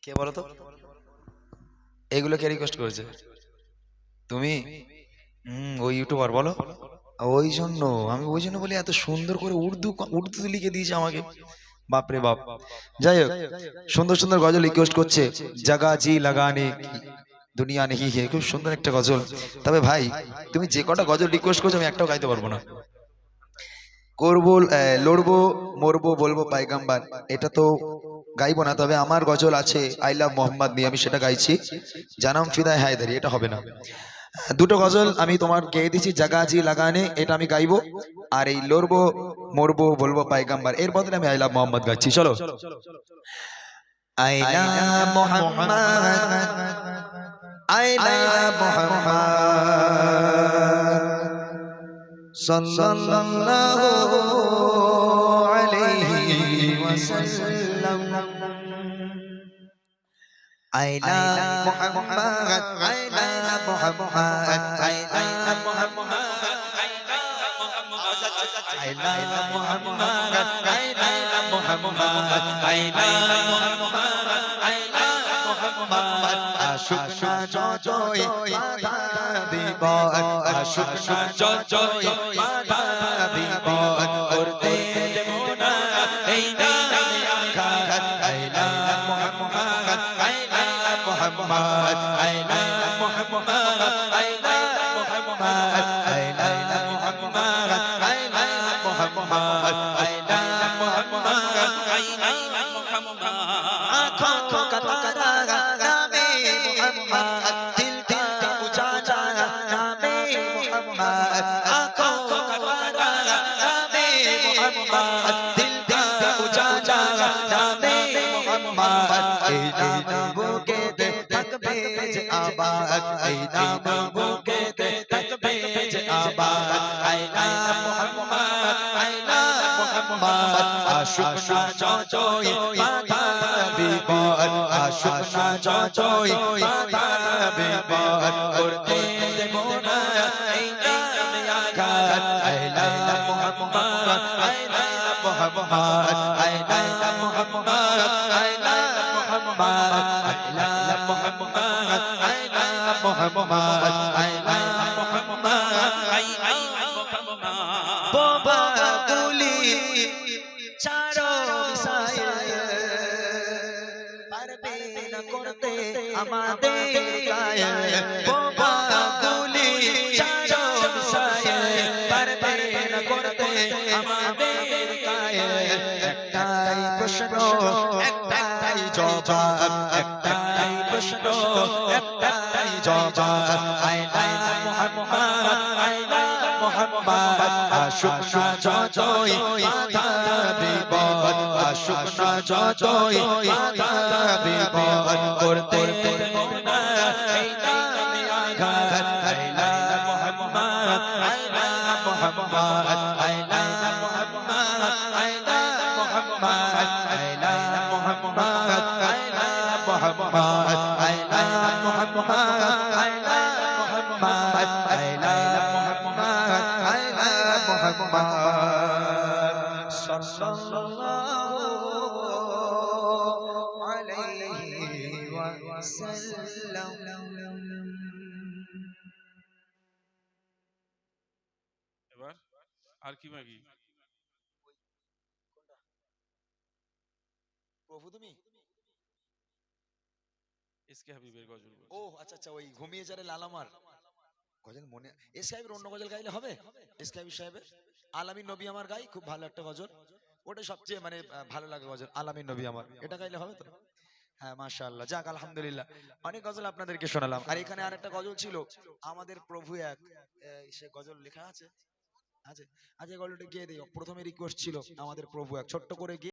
কে বলো তো? এগুলো কে রিকোয়েস্ট করেছে? তুমি? ওই ইউটিউবার বলো। ওই জন্য আমি ওই জন্য বলি এত সুন্দর করে উর্দু লিখে দিয়েছে আমাকে। বাপরে বাপ। যাই হোক, সুন্দর সুন্দর গজল রিকোয়েস্ট করছে। জাগা জি লাগানে কি দুনিয়া নেহি হে, খুব সুন্দর একটা গজল। তবে ভাই, তুমি যে কটা গজল রিকোয়েস্ট করছো আমি একটাও গাইতে পারবো না। করবো লড়বো মরবো বলবো পায়গাম্বার, এটা তো গাইবো না। তবে আমার গজল আছে আই লাভ মোহাম্মদ নিয়ে, আমি সেটা গাইছি। জানাম ফিদায় হায়দারি, এটা হবে না। দুটো গজল আমি তোমার গেয়ে দিচ্ছি, জাগাজি লাগানে এটা আমি গাইবো। আর এই লড়বো মরবো বলবো পায়গাম্বার এর বদলে আমি আই লাভ মোহাম্মদ গাইছি। চলো। I love Mohammad, I love Mohammad সাল্লাল্লাহু আলাইহি ওয়াসাল্লাম। I love Muhammad, I love Muhammad, I love Muhammad, I love Muhammad, I love Muhammad, I love Muhammad, I love Muhammad. Ashuk na joy, bada dibad, ashuk na joy, bada dibad. Korte demona, ei na yakar, I love Muhammad, I love Muhammad, I love Muhammad, I love Muhammad, I love Muhammad, I love Muhammad, I love Muhammad, I love Muhammad. आँखों का तारा नामे मुहम्मद, दिल का उजाला नामे मुहम्मद, आँखों का तारा नामे मुहम्मद, दिल का उजाला नामे मुहम्मद। ऐ नाम वो कहते तक भेज आबाद, ऐ नाम वो कहते तक भेज आबाद। ऐ नाम मुहम्मद, ऐ नाम मुहम्मद। आशुक ना जोई बाधा बिबाद, आशुक ना जोई बाधा बिबाद। करते देवोना ऐ नाम यागाद, ऐ नाम मुहम्मद, ऐ नाम मुहम्मद, ऐ नाम मुहम्मद, ऐ नाम Muhammad, I love Muhammad, I love Muhammad, I love Muhammad, I love Muhammad. Boba guli charo misail parbe na korte amader gaye. Boba guli charo misail parbe na korte amader gaye. Ektai proshno ektai জবাব, একটাই প্রশ্ন একটাই জবাব। I love Muhammad, I love Muhammad. আশুক না যতই বাধা বিপদ, আশুক না যতই বাধা বিপদ। করতে না এই নামে আঘাত। I love Muhammad, I love Muhammad, I love Muhammad, I love Muhammad, I love Muhammad, I love Muhammad, I love Muhammad, I love Muhammad, I love Muhammad, I love Muhammad, sallallahu alayhi wa sallam. এবার আর কি বাকি? প্রভু তুমি এসকে হাবিবের গজল বলছি। ও আচ্ছা আচ্ছা, ওই ঘুমিয়ে যারে লালামার গজল মনে। এস সাহেবের অন্য গজল গাইলে হবে? এস সাহেবের আলামিন নবী আমার গাই, খুব ভালো একটা গজল। ওটা সবচেয়ে মানে ভালো লাগে গজল, আলামিন নবী আমার, এটা গাইলে হবে তো? হ্যাঁ মাশাআল্লাহ, যাক আলহামদুলিল্লাহ। অনেক গজল আপনাদেরকে শোনালাম। আর এখানে আরেকটা গজল ছিল, আমাদের প্রভু এক, সে গজল লেখা আছে। আচ্ছা আচ্ছা, গজলটা গিয়ে দিই। প্রথমে রিকোয়েস্ট ছিল আমাদের প্রভু এক, ছোট্ট করে গিয়ে